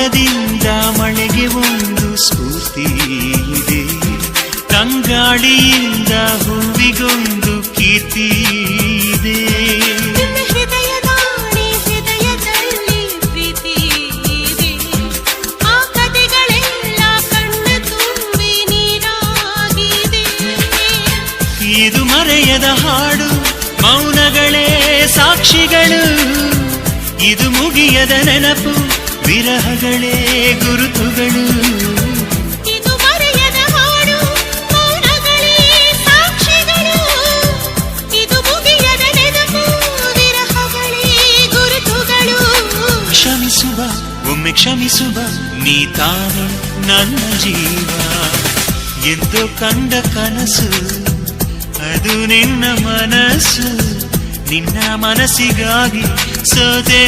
ಮೋಡದಿಂದ ಮಳೆಗೆ ಒಂದು ಸ್ಫೂರ್ತಿ ಇದೆ, ತಂಗಾಳಿಯಿಂದ ಹೂವಿಗೊಂದು ಕೀರ್ತಿ ಇದೆ. ಹೃದಯದಲ್ಲಿ ಪ್ರೀತಿ ಇದೆ, ಆ ಕಥೆಗಳೆಲ್ಲ ಕಣ್ಣ ತುಂಬಿ ನೀರಾಗಿದೆ. ಇದು ಮರೆಯದ ಹಾಡು, ಮೌನಗಳೇ ಸಾಕ್ಷಿಗಳು. ಇದು ಮುಗಿಯದ ನೆನಪು, ವಿರಹಗಳೇ ಗುರುತುಗಳು. ಇದು ಮರೆಯದ ಹಾಡು, ಮೌನಗಳೇ ಸಾಕ್ಷಿಗಳು. ಇದು ಮುಗಿಯದ ನೆನಪು, ವಿರಹಗಳೇ ಗುರುತುಗಳು. ಕ್ಷಮಿಸುವ, ಒಮ್ಮೆ ಕ್ಷಮಿಸುವ, ನೀ ತಾನೆ ನನ್ನ ಜೀವ. ಎಂದು ಕಂಡ ಕನಸು ಅದು ನಿನ್ನ ಮನಸ್ಸು, ನಿನ್ನ ಮನಸ್ಸಿಗಾಗಿ ಸೋತೆ.